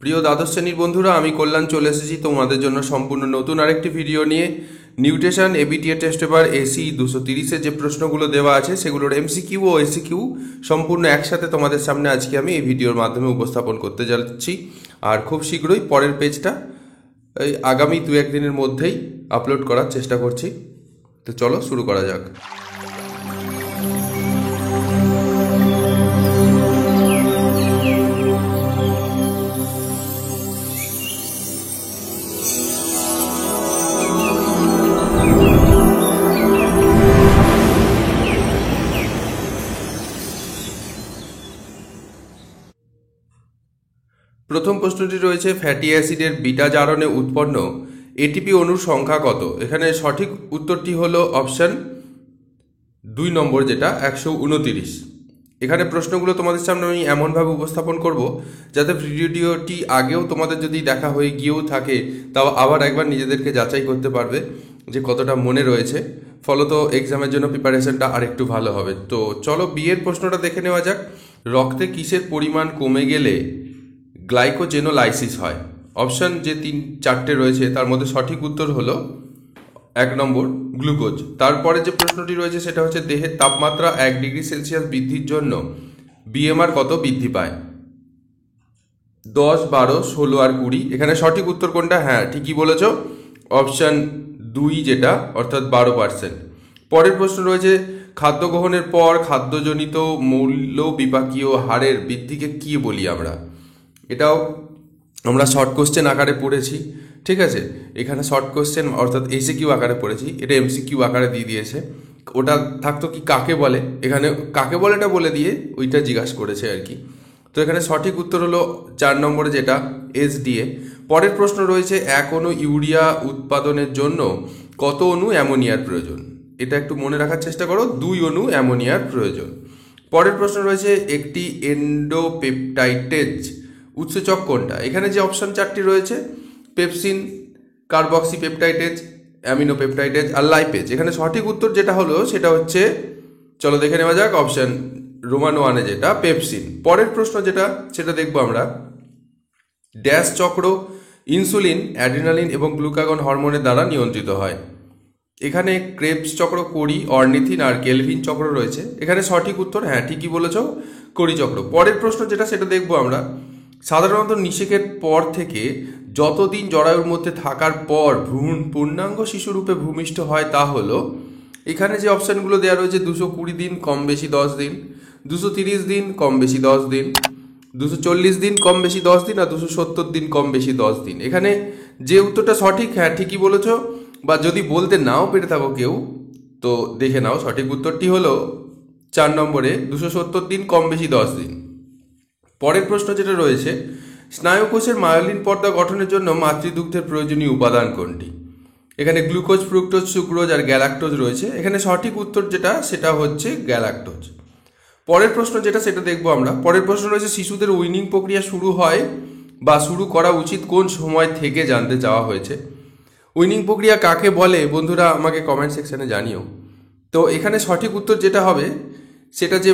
প্রিয় দ্বাদশ শ্রেণীর বন্ধুরা, আমি কল্যাণ চলে এসেছি তোমাদের জন্য সম্পূর্ণ নতুন আরেকটি ভিডিও নিয়ে। Nutrition ABTA test paper AC 230-এর যে প্রশ্নগুলো দেওয়া আছে সেগুলোর এমসিকিউ ও এসিকিউ সম্পূর্ণ একসাথে তোমাদের সামনে আজকে আমি এই ভিডিওর মাধ্যমে উপস্থাপন করতে যাচ্ছি। আর খুব শীঘ্রই পরের পেজটা এই আগামী 2-1 দিনের মধ্যেই আপলোড করার চেষ্টা করছি। তো চলো শুরু করা যাক। প্রথম প্রশ্নটি রয়েছে, ফ্যাটি অ্যাসিডের বিটা জারণে উৎপন্ন এটিপি অণুর সংখ্যা কত? এখানে সঠিক উত্তরটি হলো অপশান 2 নম্বর, যেটা 129। এখানে প্রশ্নগুলো তোমাদের সামনে আমি এমনভাবে উপস্থাপন করব যাতে ভিডিওটি আগেও তোমাদের যদি দেখা হয়ে গিয়েও থাকে তাও আবার একবার নিজেদেরকে যাচাই করতে পারবে যে কতটা মনে রয়েছে। ফলত এক্সামের জন্য প্রিপারেশনটা আরেকটু ভালো হবে। তো চলো বিয়ের প্রশ্নটা দেখে নেওয়া যাক। রক্তে কিসের পরিমাণ কমে গেলে গ্লাইকোজেনোলাইসিস হয়? অপশান যে 3-4টে রয়েছে তার মধ্যে সঠিক উত্তর হলো 1 নম্বর গ্লুকোজ। তারপরে যে প্রশ্নটি রয়েছে সেটা হচ্ছে, দেহের তাপমাত্রা 1 ডিগ্রি সেলসিয়াস বৃদ্ধির জন্য বিএমআর কত বৃদ্ধি পায়? 10, 12, 16 আর 20। এখানে সঠিক উত্তর কোনটা? হ্যাঁ, ঠিকই বলেছ, অপশান 2 যেটা, অর্থাৎ 12%। পরের প্রশ্ন রয়েছে, খাদ্য গ্রহণের পর খাদ্যজনিত মৌল বিপাকীয় হারের বৃদ্ধিকে কি বলি আমরা? এটাও আমরা শর্ট কোশ্চেন আকারে পড়েছি, ঠিক আছে। এখানে শর্ট কোশ্চেন অর্থাৎ এসিকিউ আকারে পড়েছি, এটা এমসিকিউ আকারে দিয়ে দিয়েছে। ওটা থাকতো কি কাকে বলে, এখানে কাকে বলেটা বলে দিয়ে ওইটা জিজ্ঞাসা করেছে আর কি। তো এখানে সঠিক উত্তর হলো 4 নম্বরে, যেটা এসডিএ। পরের প্রশ্ন রয়েছে, 1 অণু ইউরিয়া উৎপাদনের জন্য কত অণু অ্যামোনিয়ার প্রয়োজন? এটা একটু মনে রাখার চেষ্টা করো, 2 অণু অ্যামোনিয়ার প্রয়োজন। পরের প্রশ্ন রয়েছে, একটি এন্ডোপেপটাইডেজ উৎসেচক কোনটা? এখানে যে অপশন 4টি রয়েছে, pepsin, carboxy peptidase, amino peptidase আর লাইপেজ। এখানে সঠিক উত্তর যেটা হলো সেটা হচ্ছে, চলো দেখে নেওয়া যাক, অপশন রোমান 1-এ যেটা পেপসিন। পরের প্রশ্ন যেটা সেটা দেখবো আমরা, ড্যাশ চক্র ইনসুলিন, অ্যাড্রিনালিন এবং গ্লুকাগন হরমোনের দ্বারা নিয়ন্ত্রিত হয়? এখানে ক্রেবস চক্র, কোরি, অর্নিথিন আর কেলভিন চক্র রয়েছে। এখানে সঠিক উত্তর, হ্যাঁ ঠিকই বলেছ, কোরি চক্র। পরের প্রশ্ন যেটা সেটা দেখবো আমরা, সাধারণত নিষেকের পর থেকে যতদিন জরায়ুর মধ্যে থাকার পর ভ্রূণ পূর্ণাঙ্গ শিশুরূপে ভূমিষ্ঠ হয় তা হলো? এখানে যে অপশানগুলো দেওয়া রয়েছে, 220 দিন কম বেশি 10 দিন, 230 দিন কম বেশি 10 দিন, 240 দিন কম বেশি 10 দিন আর 270 দিন কম বেশি 10 দিন। এখানে যে উত্তরটা সঠিক, হ্যাঁ ঠিকই বলেছ, বা যদি বলতে নাও পেরে থাকো কেউ তো দেখে নাও, সঠিক উত্তরটি হলো 4 নম্বরে 270 দিন কম বেশি 10 দিন। পরের প্রশ্ন যেটা রয়েছে, স্নায়ুকোষের মায়োলিন পর্দা গঠনের জন্য মাতৃদুগ্ধের প্রয়োজনীয় উপাদান কোনটি? এখানে গ্লুকোজ, ফ্রুক্টোজ, সুক্রোজ আর গ্যালাক্টোজ রয়েছে। এখানে সঠিক উত্তর যেটা সেটা হচ্ছে গ্যালাক্টোজ। পরের প্রশ্ন যেটা সেটা দেখবো আমরা। পরের প্রশ্ন রয়েছে, শিশুদের উইনিং প্রক্রিয়া শুরু হয় বা শুরু করা উচিত কোন সময় থেকে জানতে চাওয়া হয়েছে? উইনিং প্রক্রিয়া কাকে বলে বন্ধুরা আমাকে কমেন্ট সেকশনে জানিও। তো এখানে সঠিক উত্তর যেটা হবে সেটা যে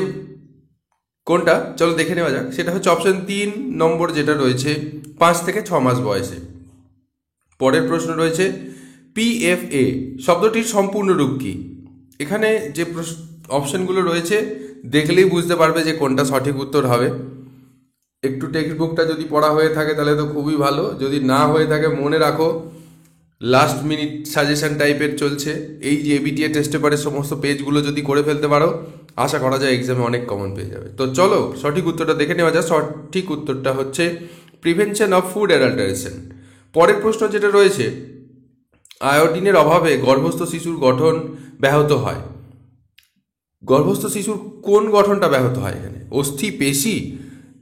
কোনটা, চলো দেখে নেওয়া যাক। সেটা হচ্ছে অপশন 3 নম্বর, যেটা রয়েছে 5 থেকে 6 মাস বয়সে। পরের প্রশ্ন রয়েছে, পিএফএ শব্দটির সম্পূর্ণ রূপ কি? এখানে যে অপশনগুলো রয়েছে দেখলেই বুঝতে পারবে যে কোনটা সঠিক উত্তর হবে। একটু টেক্সট বুকটা যদি পড়া হয়ে থাকে তাহলে তো খুবই ভালো, যদি না হয়ে থাকে মনে রাখো, লাস্ট মিনিট সাজেশন টাইপের চলছে। এই যে এবিটিএ টেস্ট পেপারের সমস্ত পেজগুলো যদি করে ফেলতে পারো, আশা করা যায় এক্সামে অনেক কমন পেয়ে যাবে। তো চলো সঠিক উত্তরটা দেখে নেওয়া যায়। সঠিক উত্তরটা হচ্ছে প্রিভেনশন অফ ফুড অ্যাডাল্টারেশন। পরের প্রশ্ন যেটা রয়েছে, আয়োডিনের অভাবে গর্ভস্থ শিশুর গঠন ব্যাহত হয়। গর্ভস্থ শিশুর কোন গঠনটা ব্যাহত হয়? এখানে অস্থি, পেশি,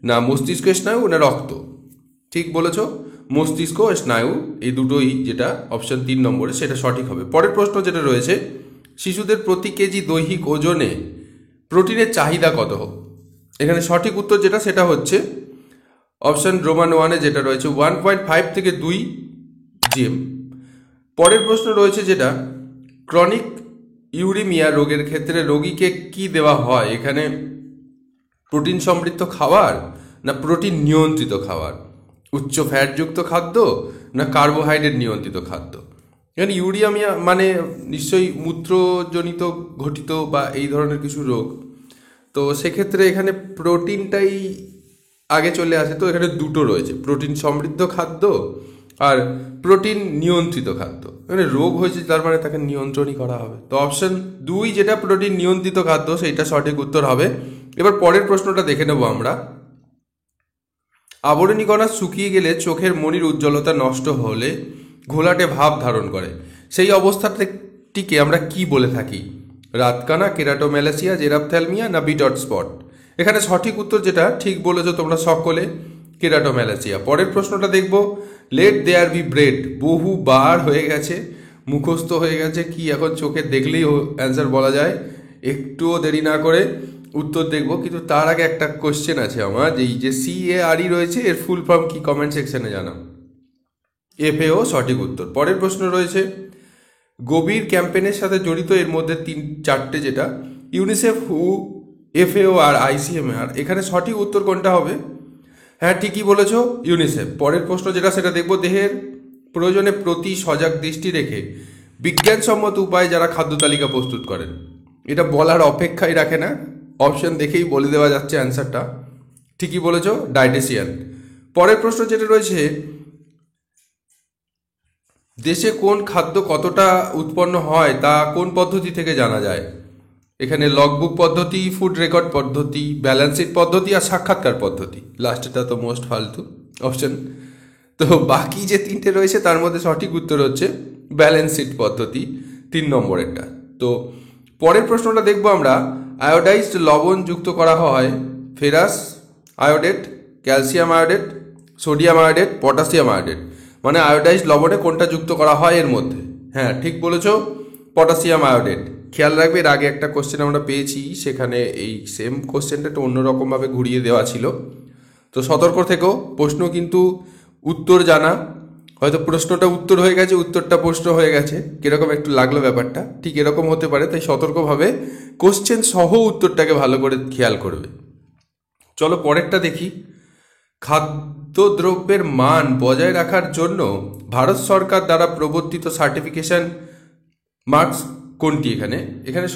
না মস্তিষ্ক স্নায়ু, না রক্ত? ঠিক বলেছ, মস্তিষ্ক স্নায়ু, এই দুটোই, যেটা অপশন 3 নম্বরে সেটা সঠিক হবে। পরের প্রশ্ন যেটা রয়েছে, শিশুদের প্রতি কেজি দৈহিক ওজনে প্রোটিনের চাহিদা কত? এখানে সঠিক উত্তর যেটা সেটা হচ্ছে অপশন রোমান 1-এ যেটা রয়েছে 1.5 থেকে 2 জিএম। পরের প্রশ্ন রয়েছে যেটা, ক্রনিক ইউরিমিয়া রোগের ক্ষেত্রে রোগীকে কি দেওয়া হয়? এখানে প্রোটিন সমৃদ্ধ খাবার না প্রোটিন নিয়ন্ত্রিত খাবার? উচ্চ ফ্যাটযুক্ত খাদ্য না কার্বোহাইড্রেট নিয়ন্ত্রিত খাদ্য? এখানে ইউরিয়ামিয়া মানে নিশ্চয়ই মূত্রজনিত ঘটিত বা এই ধরনের কিছু রোগ। তো সেক্ষেত্রে এখানে প্রোটিনটাই আগে চলে আসে। তো এখানে দুটো রয়েছে, প্রোটিন সমৃদ্ধ খাদ্য আর প্রোটিন নিয়ন্ত্রিত খাদ্য। এখানে রোগ হয়েছে তার মানে তাকে নিয়ন্ত্রণই করা হবে। তো অপশন 2 যেটা প্রোটিন নিয়ন্ত্রিত খাদ্য সেইটা সঠিক উত্তর হবে। এবার পরের প্রশ্নটা দেখে নেব আমরা। আবরণী কণা শুকিয়ে গেলে চোখের মণির উজ্জ্বলতা নষ্ট হলে ঘোলাটে ভাব ধারণ করে, সেই অবস্থাটিকে আমরা কি বলে থাকি? রাতকানা, কেরাটোম্যালাসিয়া, জেরাপথ্যালমিয়া না বিটট স্পট? এখানে সঠিক উত্তর যেটা ঠিক বলেছো তোমরা সকলে, কেরাটোম্যালাসিয়া। পরের প্রশ্নটা দেখব, লেট দেয়ার বি ব্রেড বহুবার হয়ে গেছে, মুখস্থ হয়ে গেছে, কি এখন চোখে দেখলেই অ্যান্সার বলা যায়। একটুও দেরি না করে উত্তর দেখব, কিন্তু তার আগে একটা কোশ্চেন আছে আমার, এই যে CARE রয়েছে এর ফুল ফর্ম কি? কমেন্ট সেকশনে জানাও। FAO সঠিক উত্তর। পরের প্রশ্ন রয়েছে, গভীর ক্যাম্পেনের সাথে জড়িত এর মধ্যে 3-4টে যেটা ইউনিসেফ, হু, FAO আর ICMR, এখানে সঠিক উত্তর কোনটা হবে? হ্যাঁ ঠিকই বলেছ, ইউনিসেফ। পরের প্রশ্ন যেটা সেটা দেখব, দেহের প্রয়োজনে প্রতি সজাগ দৃষ্টি রেখে বিজ্ঞানসম্মত উপায়ে যারা খাদ্য তালিকা প্রস্তুত করেন, এটা বলার অপেক্ষাই রাখে না, অপশন দেখেই বলে দেওয়া যাচ্ছে অ্যান্সারটা। ঠিকই বলেছ, ডায়েটিশিয়ান। পরের প্রশ্ন যেটা রয়েছে, দেশে কোন খাদ্য কতটা উৎপন্ন হয় তা কোন পদ্ধতি থেকে জানা যায়? এখানে লগবুক পদ্ধতি, ফুড রেকর্ড পদ্ধতি, ব্যালেন্স শিট পদ্ধতি আর সাক্ষাৎকার পদ্ধতি। লাস্টটা তো মোস্ট ফালতু অপশন। তো বাকি যে 3টে রয়েছে তার মধ্যে সঠিক উত্তর হচ্ছে ব্যালেন্স শিট পদ্ধতি, 3 নম্বরেরটা। তো পরের প্রশ্নটা দেখব আমরা, আয়োডাইজড লবণ যুক্ত করা হয় ferrous iodate, calcium iodate, sodium iodate, potassium iodate, মানে আয়োডাইজড লবণে কোনটা যুক্ত করা হয় এর মধ্যে? হ্যাঁ ঠিক বলেছো, পটাশিয়াম আয়োডেট। খেয়াল রাখবে এর আগে একটা কোশ্চেন আমরা পেয়েছি, সেখানে এই সেম কোশ্চেনটা একটু অন্যরকমভাবে ঘুরিয়ে দেওয়া ছিল। তো সতর্ক থেকো, প্রশ্ন কিন্তু উত্তর জানা, হয়তো প্রশ্নটা উত্তর হয়ে গেছে, উত্তরটা প্রশ্ন হয়ে গেছে, কিরকম একটু লাগলো ব্যাপারটা, ঠিক এরকম হতে পারে। তাই সতর্কভাবে কোশ্চেন সহ উত্তরটাকে ভালো করে খেয়াল করবে। চলো পরেরটা দেখি। খাদ্যদ্রব্যের মান বজায় রাখার জন্য ভারত সরকার দ্বারা প্রবর্তিত সার্টিফিকেশন মার্কস কোনটি? এখানে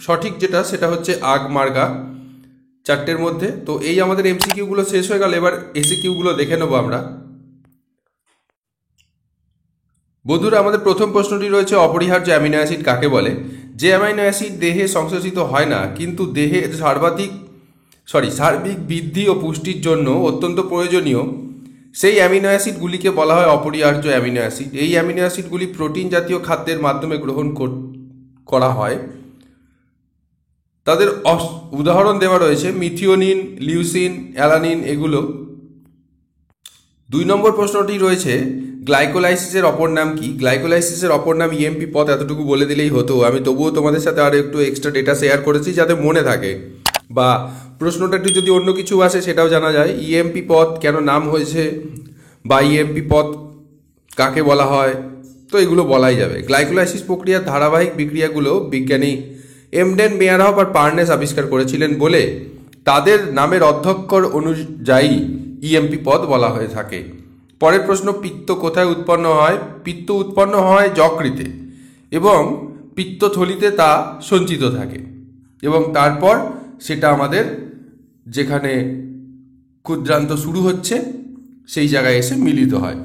সঠিক যেটা সেটা হচ্ছে আগমার্গা, 4টের মধ্যে। তো এই আমাদের MCQগুলো শেষ হয়ে গেল, এবার ACQগুলো দেখে নেবো আমরা। বন্ধুরা, আমাদের প্রথম প্রশ্নটি রয়েছে, অপরিহার্য অ্যামিনো অ্যাসিড কাকে বলে? যে অ্যামিনো অ্যাসিড দেহে সংশ্লেষিত হয় না কিন্তু দেহের সার্বিক বৃদ্ধি ও পুষ্টির জন্য অত্যন্ত প্রয়োজনীয়, সেই অ্যামিনো অ্যাসিডগুলিকে বলা হয় অপরিহার্য অ্যামিনো অ্যাসিড। এই অ্যামিনো অ্যাসিডগুলি প্রোটিন জাতীয় খাদ্যের মাধ্যমে গ্রহণ করা হয়। তাদের উদাহরণ দেওয়া রয়েছে মিথিওনিন, লিউসিন, অ্যালানিন, এগুলো। 2 নম্বর প্রশ্নটি রয়েছে, গ্লাইকোলাইসিসের অপর নাম কি? গ্লাইকোলাইসিসের অপর নাম EMP পথ। এতটুকু বলে দিলেই হতো, আমি তবুও তোমাদের সাথে আর একটু এক্সট্রা ডেটা শেয়ার করেছি যাতে মনে থাকে, বা প্রশ্নটাটি যদি অন্য কিছু আসে সেটাও জানা যায়। EMP পথ কেন নাম হয়েছে বা EMP পথ কাকে বলা হয়, তো এগুলো বলাই যাবে। গ্লাইকোলাইসিস প্রক্রিয়ার ধারাবাহিক বিক্রিয়াগুলো বিজ্ঞানী এমডেন মেয়ারহফ আর পার্নেস আবিষ্কার করেছিলেন বলে তাদের নামের অধ্যক্ষর অনুযায়ী EMP পথ বলা হয়ে থাকে। পরের প্রশ্ন, পিত্ত কোথায় উৎপন্ন হয়? পিত্ত উৎপন্ন হয় যকৃতে এবং পিত্তথলিতে তা সঞ্চিত থাকে এবং তারপর সেটা আমাদের যেখানে ক্ষুদ্রান্ত শুরু হচ্ছে সেই জায়গায় এসে মিলিত হয়।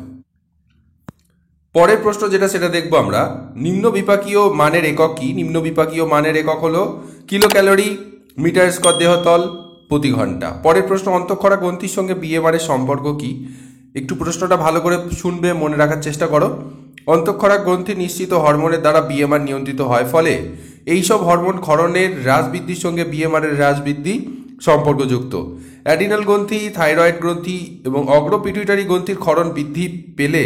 পরের প্রশ্ন যেটা সেটা দেখবো আমরা, নিম্ন বিপাকীয় মানের একক কি? নিম্ন বিপাকীয় মানের একক হলো কিলো ক্যালোরি মিটার স্কোয়ার দেহতল প্রতি ঘন্টা। পরের প্রশ্ন, অন্তঃক্ষরা গ্রন্থির সঙ্গে BMR এর সম্পর্ক কি? একটু প্রশ্নটা ভালো করে শুনবে, মনে রাখার চেষ্টা করো। অন্তঃক্ষরা গ্রন্থি নিশ্চিত হরমোনের দ্বারা BMR নিয়ন্ত্রিত হয়, ফলে এইসব হরমোন ক্ষরণের হ্রাস বৃদ্ধির সঙ্গে BMR এর হ্রাস বৃদ্ধি সম্পর্কযুক্ত। অ্যাডিনাল গ্রন্থি, থাইরয়েড গ্রন্থি এবং অগ্র পিটুইটারি গ্রন্থির ক্ষরণ বৃদ্ধি পেলে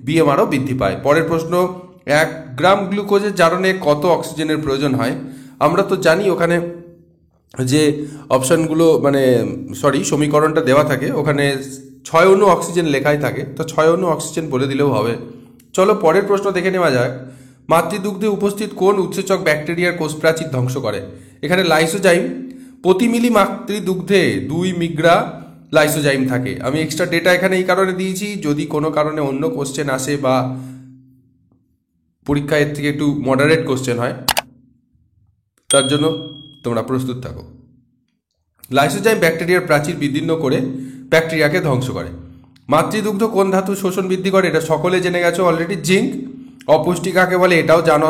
BMRও বৃদ্ধি পায়। পরের প্রশ্ন, 1 গ্রাম গ্লুকোজের জারণে কত অক্সিজেনের প্রয়োজন হয়? আমরা তো জানি ওখানে যে অপশানগুলো সমীকরণটা দেওয়া থাকে, ওখানে 6 অণু অক্সিজেন লেখাই থাকে, তো 6 অণু অক্সিজেন বলে দিলেও হবে। চলো পরের প্রশ্ন দেখে নেওয়া যাক। মাতৃদুগ্ধে উপস্থিত কোন উৎসেচক ব্যাকটেরিয়ার কোষপ্রাচীর ধ্বংস করে? এখানে লাইসোজাইম। প্রতি মিলি মাতৃদুগ্ধে 2 মিগ্রা লাইসোজাইম থাকে। আমি এক্সট্রা ডেটা এখানে এই কারণে দিয়েছি, যদি কোনো কারণে অন্য কোশ্চেন আসে বা পরীক্ষা এর থেকে একটু মডারেট কোশ্চেন হয়, তার জন্য তোমরা প্রস্তুত থাকো। লাইসোজাইম ব্যাকটেরিয়ার প্রাচীর বিদীর্ণ করে ব্যাকটেরিয়াকে ধ্বংস করে। মাতৃদুগ্ধ কোন ধাতু শোষণ বৃদ্ধি করে? এটা সকলে জেনে গেছো অলরেডি, জিঙ্ক। অপুষ্টি কাকে বলে? এটাও জানো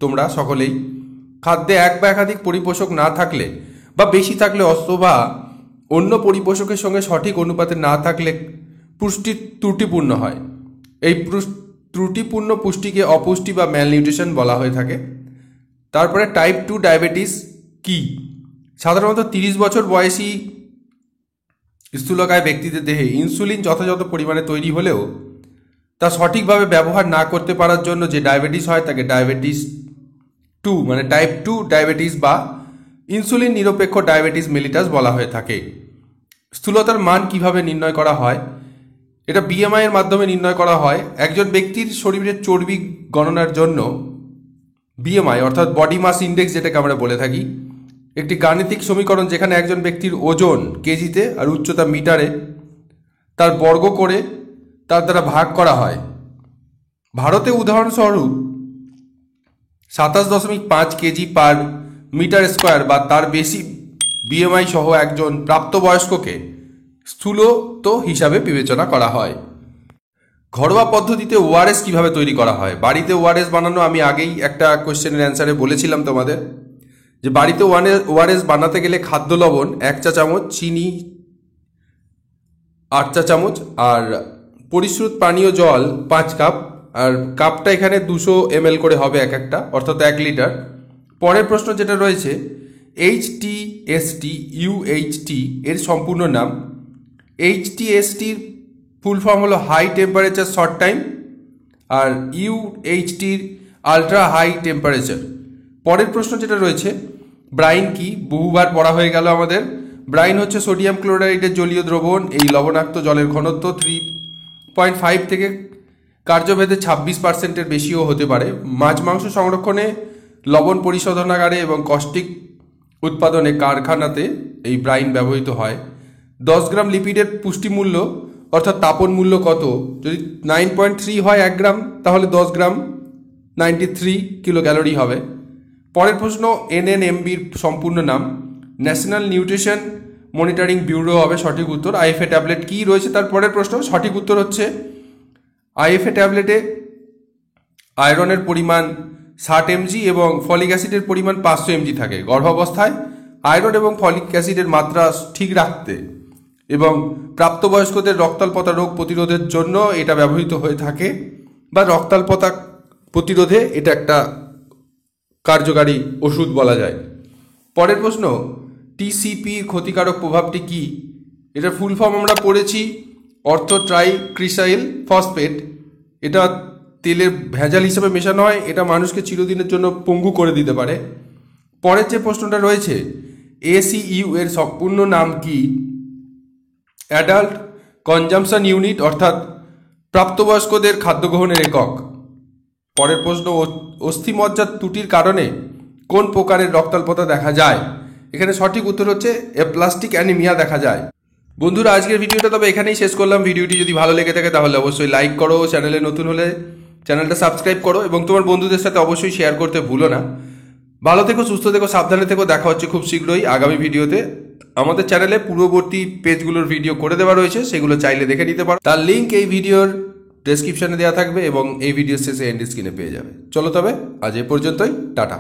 তোমরা সকলেই। খাদ্যে এক বা একাধিক পরিপোষক না থাকলে বা বেশি থাকলে অথবা অন্য পরিপোষকের সঙ্গে সঠিক অনুপাতে না থাকলে পুষ্টি ত্রুটিপূর্ণ হয়। এই ত্রুটিপূর্ণ পুষ্টিকে অপুষ্টি বা ম্যালনিউট্রিশন বলা হয়ে থাকে। তারপরে টাইপ 2 ডায়াবেটিস কি? সাধারণত 30 বছর বয়সী স্থূলকায় ব্যক্তিদের দেহে ইনসুলিন যথাযথ পরিমাণে তৈরি হলেও তা সঠিকভাবে ব্যবহার না করতে পারার জন্য যে ডায়াবেটিস হয় তাকে ডায়াবেটিস 2 মানে টাইপ 2 ডায়াবেটিস বা ইনসুলিন নিরপেক্ষ ডায়াবেটিস মেলিটাস বলা হয়ে থাকে। স্থূলতার মান কিভাবে নির্ণয় করা হয়? এটা বিএমআই এর মাধ্যমে নির্ণয় করা হয়। একজন ব্যক্তির শরীরের চর্বি গণনার জন্য বিএমআই অর্থাৎ বডি মাস ইন্ডেক্স যেটাকে আমরা বলে থাকি একটি গাণিতিক সমীকরণ, যেখানে একজন ব্যক্তির ওজন কেজিতে আর উচ্চতা মিটারে তার বর্গ করে তার দ্বারা ভাগ করা হয়। ভারতে উদাহরণস্বরূপ 27.5 কেজি পার মিটার স্কোয়ার বা তার বেশি বিএমআই সহ একজন প্রাপ্তবয়স্ককে স্থূলত হিসাবে বিবেচনা করা হয়। ঘরোয়া পদ্ধতিতে ওআরএস কিভাবে তৈরি করা হয়? বাড়িতে ওআরএস বানানো আমি আগেই একটা কোয়েশ্চেনের অ্যান্সারে বলেছিলাম তোমাদের, যে বাড়িতে ওআরএস বানাতে গেলে খাদ্য লবণ 1 চা চামচ, চিনি 8 চা চামচ, আর পরিশ্রুত পানীয় জল 5 কাপ, আর কাপটা এখানে 200 ml করে হবে এক একটা, অর্থাৎ 1 লিটার। পরের প্রশ্ন যেটা রয়েছে, HTST-UHT এর সম্পূর্ণ নাম। HTSTর ফুল ফর্ম হলো হাই টেম্পারেচার শর্ট টাইম, আর UHTর আলট্রা হাই টেম্পারেচার। পরের প্রশ্ন যেটা রয়েছে, ব্রাইন কি? বহুবার পড়া হয়ে গেল আমাদের। ব্রাইন হচ্ছে সোডিয়াম ক্লোরাইডের জলীয় দ্রবণ। এই লবণাক্ত জলের ঘনত্ব 3.5 থেকে কার্যভেদে 26%-এর বেশিও হতে পারে। মাছ মাংস সংরক্ষণে, লবণ পরিশোধনাগারে এবং কস্টিক উৎপাদনে কারখানাতে এই ব্রাইন ব্যবহৃত হয়। 10 গ্রাম লিপিডের পুষ্টিমূল্য অর্থাৎ তাপন মূল্য কত? যদি 9.3 হয় 1 গ্রাম, তাহলে 10 গ্রাম 93 কিলো ক্যালোরি হবে। পরের প্রশ্ন, NNMBর সম্পূর্ণ নাম। ন্যাশনাল নিউট্রিশন মনিটরিং ব্যুরো হবে সঠিক উত্তর। আইএফএ ট্যাবলেট কি রয়েছে? তার পরের প্রশ্ন, সঠিক উত্তর হচ্ছে আইএফএ ট্যাবলেটে আয়রনের পরিমাণ 60 mg এবং ফলিক অ্যাসিডের পরিমাণ 500 mg থাকে। গর্ভাবস্থায় আয়রন এবং ফলিক অ্যাসিডের মাত্রা ঠিক রাখতে এবং প্রাপ্তবয়স্কদের রক্তাল্পতা রোগ প্রতিরোধের জন্য এটা ব্যবহৃত হয়ে থাকে, বা রক্তাল্পতা প্রতিরোধে এটা একটা কার্যকারী ওষুধ বলা যায়। পরের প্রশ্ন, টিসিপির ক্ষতিকারক প্রভাবটি কি? এটার ফুল ফর্ম আমরা পড়েছি, অর্থো ট্রাইক্রিসাইল ফসফেট। এটা তেলের ভেজাল হিসেবে মেশানো হয়, এটা মানুষকে চিরদিনের জন্য পঙ্গু করে দিতে পারে। পরের যে প্রশ্নটা রয়েছে, ACU এর সম্পূর্ণ নাম কি? অ্যাডাল্ট কনজামশন ইউনিট অর্থাৎ প্রাপ্তবয়স্কদের খাদ্য গ্রহণের একক। পরের প্রশ্ন, অস্থিমজ্জার ত্রুটির কারণে কোন প্রকারের রক্তাল্পতা দেখা যায়? এখানে সঠিক উত্তর হচ্ছে অ্যাপ্লাস্টিক অ্যানিমিয়া দেখা যায়। বন্ধুরা, আজকের ভিডিওটা তবে এখানেই শেষ করলাম। ভিডিওটি যদি ভালো লেগে থাকে তাহলে অবশ্যই লাইক করো, চ্যানেলে নতুন হলে চ্যানেলটা সাবস্ক্রাইব করো এবং তোমার বন্ধুদের সাথে অবশ্যই শেয়ার করতে ভুলো না। ভালো থেকো, সুস্থ থেকো, সাবধানে থেকো। দেখা হচ্ছে খুব শীঘ্রই আগামী ভিডিওতে। আমাদের চ্যানেলে পূর্ববর্তী পেজগুলোর ভিডিও করে দেওয়া রয়েছে, সেগুলো চাইলে দেখে নিতে পারো। তার লিঙ্ক এই ভিডিওর ডেসক্রিপশনে দেওয়া থাকবে এবং এই ভিডিওর শেষে এন্ড স্ক্রিনে পেয়ে যাবে। চলো তবে আজ এ পর্যন্তই, টাটা।